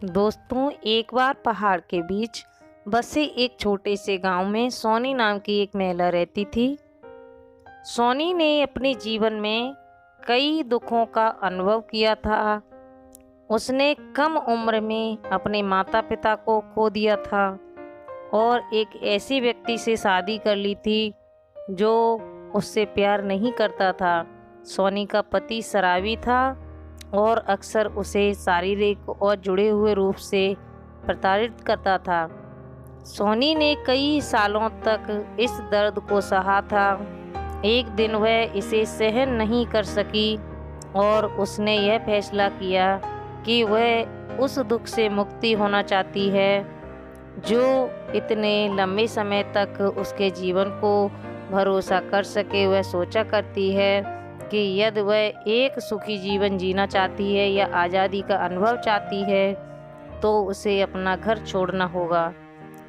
दोस्तों, एक बार पहाड़ के बीच बसे एक छोटे से गांव में सोनी नाम की एक महिला रहती थी। सोनी ने अपने जीवन में कई दुखों का अनुभव किया था। उसने कम उम्र में अपने माता पिता को खो दिया था और एक ऐसे व्यक्ति से शादी कर ली थी जो उससे प्यार नहीं करता था। सोनी का पति शराबी था और अक्सर उसे शारीरिक और जुड़े हुए रूप से प्रताड़ित करता था। सोनी ने कई सालों तक इस दर्द को सहा था। एक दिन वह इसे सहन नहीं कर सकी और उसने यह फैसला किया कि वह उस दुख से मुक्ति होना चाहती है जो इतने लंबे समय तक उसके जीवन को भरोसा कर सके। वह सोचा करती है कि यदि वह एक सुखी जीवन जीना चाहती है या आज़ादी का अनुभव चाहती है तो उसे अपना घर छोड़ना होगा।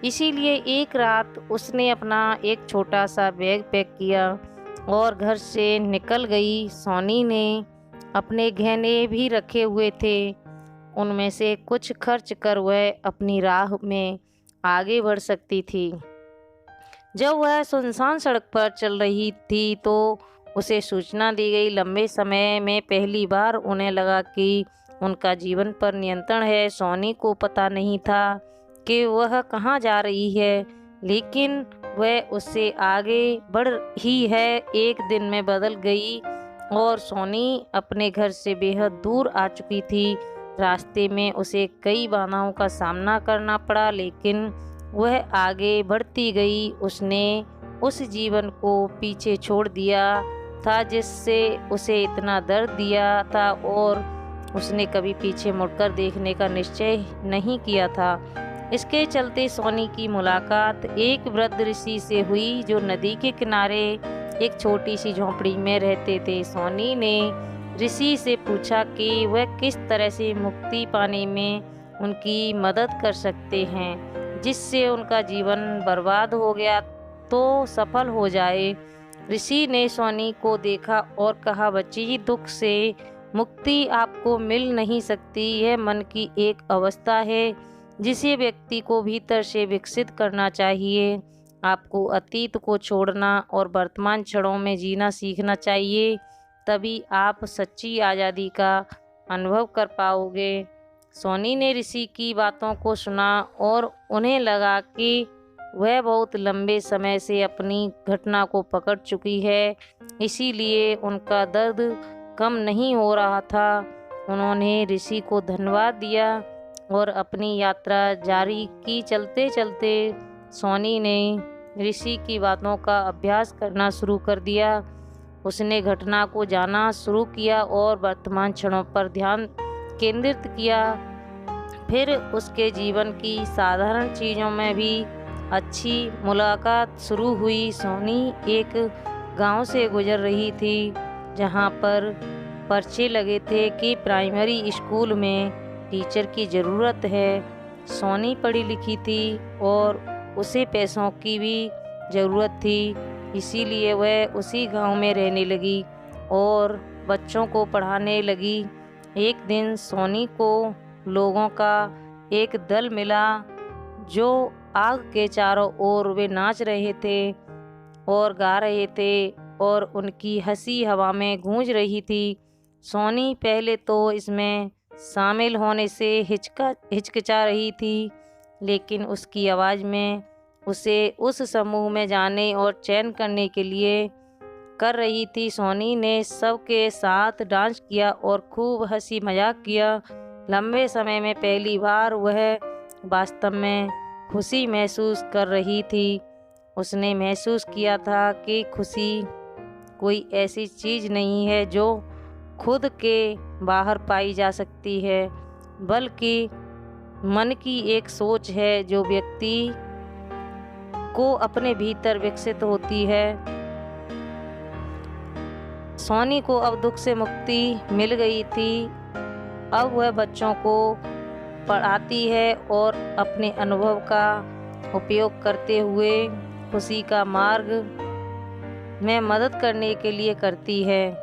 इसीलिए एक रात उसने अपना एक छोटा सा बैग पैक किया और घर से निकल गई। सोनी ने अपने गहने भी रखे हुए थे, उनमें से कुछ खर्च कर वह अपनी राह में आगे बढ़ सकती थी। जब वह सुनसान सड़क पर चल रही थी तो उसे सूचना दी गई। लंबे समय में पहली बार उन्हें लगा कि उनका जीवन पर नियंत्रण है। सोनी को पता नहीं था कि वह कहाँ जा रही है, लेकिन वह उससे आगे बढ़ ही है। एक दिन में बदल गई और सोनी अपने घर से बेहद दूर आ चुकी थी। रास्ते में उसे कई बाधाओं का सामना करना पड़ा, लेकिन वह आगे बढ़ती गई। उसने उस जीवन को पीछे छोड़ दिया था जिससे उसे इतना दर्द दिया था और उसने कभी पीछे मुड़कर देखने का निश्चय नहीं किया था। इसके चलते सोनी की मुलाकात एक वृद्ध ऋषि से हुई जो नदी के किनारे एक छोटी सी झोंपड़ी में रहते थे। सोनी ने ऋषि से पूछा कि वह किस तरह से मुक्ति पाने में उनकी मदद कर सकते हैं जिससे उनका जीवन बर्बाद हो गया तो सफल हो जाए। ऋषि ने सोनी को देखा और कहा, बच्ची, दुख से मुक्ति आपको मिल नहीं सकती। यह मन की एक अवस्था है जिसे व्यक्ति को भीतर से विकसित करना चाहिए। आपको अतीत को छोड़ना और वर्तमान क्षणों में जीना सीखना चाहिए, तभी आप सच्ची आज़ादी का अनुभव कर पाओगे। सोनी ने ऋषि की बातों को सुना और उन्हें लगा कि वह बहुत लंबे समय से अपनी घटना को पकड़ चुकी है, इसीलिए उनका दर्द कम नहीं हो रहा था। उन्होंने ऋषि को धन्यवाद दिया और अपनी यात्रा जारी की। चलते चलते सोनी ने ऋषि की बातों का अभ्यास करना शुरू कर दिया। उसने घटना को जानना शुरू किया और वर्तमान क्षणों पर ध्यान केंद्रित किया। फिर उसके जीवन की साधारण चीज़ों में भी अच्छी मुलाकात शुरू हुई। सोनी एक गांव से गुजर रही थी जहां पर पर्चे लगे थे कि प्राइमरी स्कूल में टीचर की ज़रूरत है। सोनी पढ़ी लिखी थी और उसे पैसों की भी ज़रूरत थी, इसीलिए वह उसी गांव में रहने लगी और बच्चों को पढ़ाने लगी। एक दिन सोनी को लोगों का एक दल मिला जो आग के चारों ओर वे नाच रहे थे और गा रहे थे और उनकी हंसी हवा में गूंज रही थी। सोनी पहले तो इसमें शामिल होने से हिचकिचा रही थी, लेकिन उसकी आवाज़ में उसे उस समूह में जाने और चयन करने के लिए कर रही थी। सोनी ने सबके साथ डांस किया और खूब हंसी मजाक किया। लंबे समय में पहली बार वह वास्तव में खुशी महसूस कर रही थी। उसने महसूस किया था कि खुशी कोई ऐसी चीज़ नहीं है जो खुद के बाहर पाई जा सकती है, बल्कि मन की एक सोच है जो व्यक्ति को अपने भीतर विकसित होती है। सोनी को अब दुख से मुक्ति मिल गई थी। अब वह बच्चों को पढ़ाती है और अपने अनुभव का उपयोग करते हुए खुशी का मार्ग में मदद करने के लिए करती है।